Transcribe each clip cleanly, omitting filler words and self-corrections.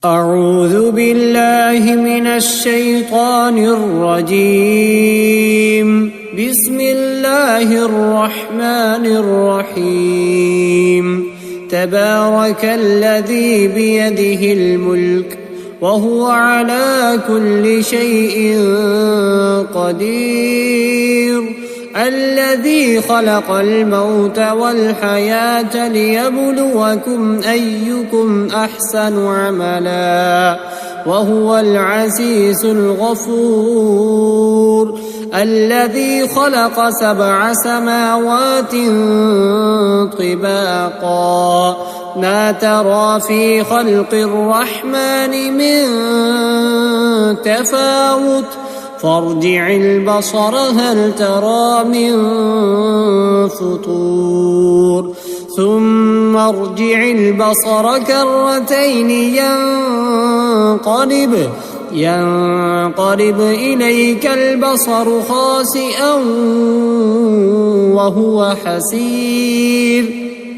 أعوذ بالله من الشيطان الرجيم. بسم الله الرحمن الرحيم. تبارك الذي بيده الملك وهو على كل شيء قدير. الذي خلق الموت والحياة ليبلوكم أيكم أحسن عملا وهو العزيز الغفور. الذي خلق 7 سماوات طباقا ما ترى في خلق الرحمن من تفاوت فارجع البصر هل ترى من فطور ثم ارجع البصر كرتين ينقلب إليك البصر خاسئا وهو حسير.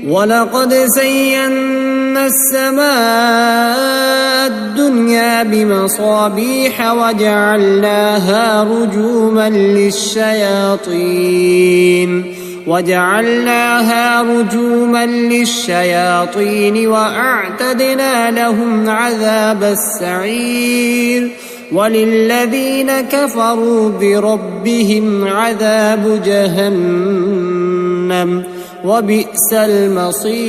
ولقد زينا السماء الدنيا بمصابيح وجعلناها رجوما للشياطين وأعتدنا لهم عذاب السعير. وللذين كفروا بربهم عذاب جهنم وبئس المصير.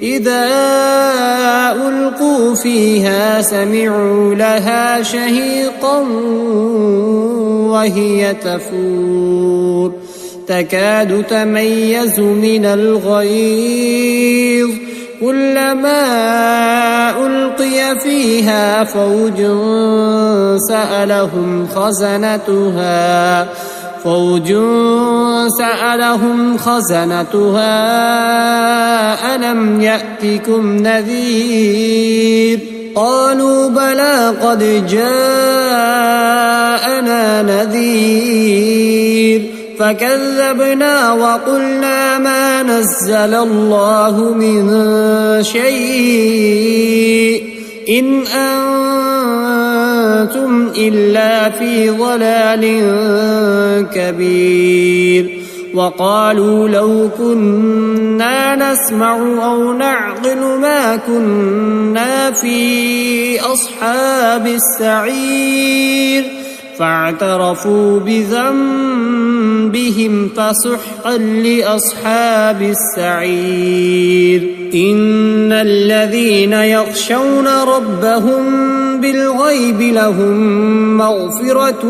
إذا ألقوا فيها سمعوا لها شهيقا وهي تفور تكاد تميز من الغيظ كلما ألقي فيها فوج سألهم خزنتها ألم يأتكم نذير قالوا بلى قد جاءنا نذير فكذبنا وقلنا ما نزل الله من شيء إن أنتم إلا في ضلال كبير. وقالوا لو كنا نسمع أو نعقل ما كنا في أصحاب السعير فاعترفوا بذنبهم فسحقا لأصحاب السعير. إن الذين يخشون ربهم بالغيب لهم مغفرة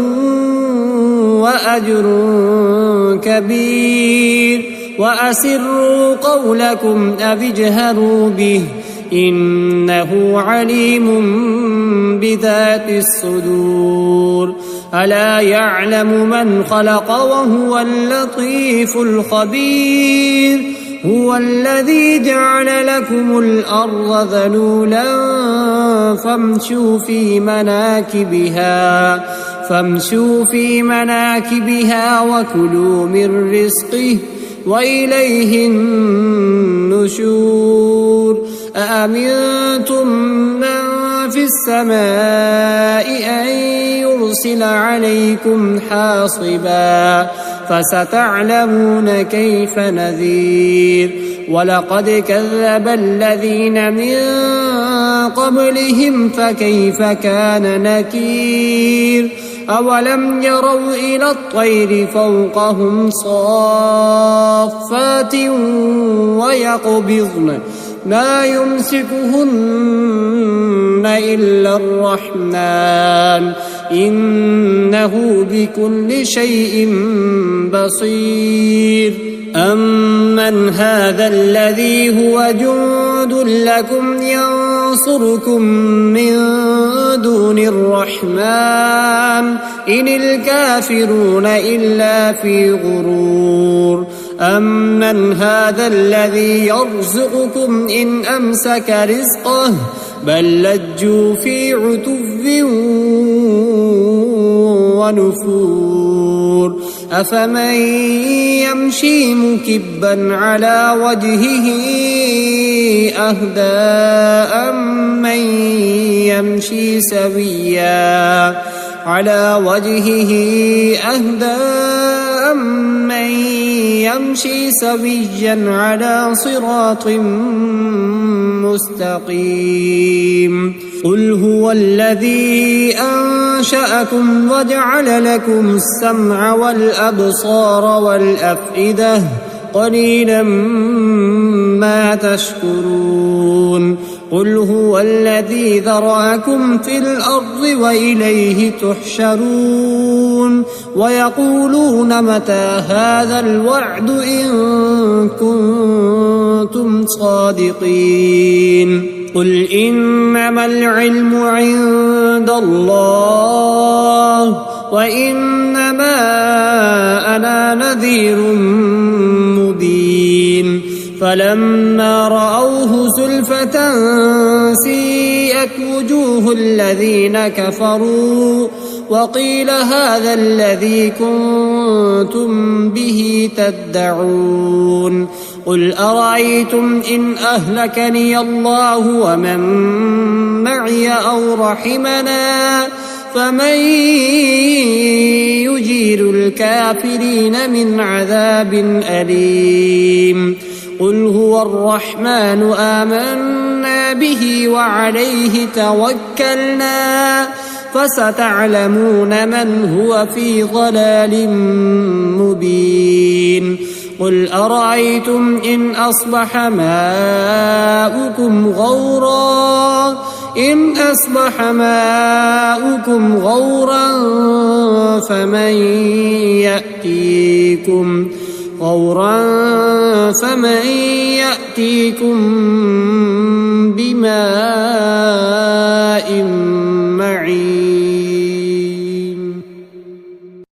وأجر كبير. وأسروا قولكم أو اجهروا به إنه عليم بذات الصدور. ألا يعلم من خلق وهو اللطيف الخبير. هو الذي جعل لكم الأرض ذلولا فامشوا في مناكبها وكلوا من رزقه وإليه النشور. أأمنتم من في السماء أن يرسل عليكم حاصبا فستعلمون كيف نذير. ولقد كذب الذين من قبلهم فكيف كان نكير. أولم يروا إلى الطير فوقهم صافات ويقبضن ما يمسكهن إلا الرحمن إنه بكل شيء بصير. أمن هذا الذي هو جند لكم ينصركم من دون الرحمن إن الكافرون إلا في غرور. أمن هذا الذي يرزقكم إن أمسك رزقه بل لجوا في عتو ونفور. أفمن يمشي مكبا على وجهه أهدى أمن يمشي سويا على صراط مستقيم قل هو الذي أنشأكم وجعل لكم السمع والأبصار والأفئدة قليلا ما تشكرون قل هو الذي ذرأكم في الأرض وإليه تحشرون ويقولون متى هذا الوعد إن كنتم صادقين قل إنما العلم عند الله وإنما أنا نذير مبين فلما رأوه زلفة سيئت وجوه الذين كفروا وقيل هذا الذي كنتم به تدعون قل أرأيتم إن أهلكني الله ومن معي أو رحمنا فمن يجير الكافرين من عذاب أليم قل هو الرحمن آمنا به وعليه توكلنا فستعلمون من هو في ضلال مبين قل أرأيتم إن أصبح ماؤكم غورا فمن يأتيكم بماء معين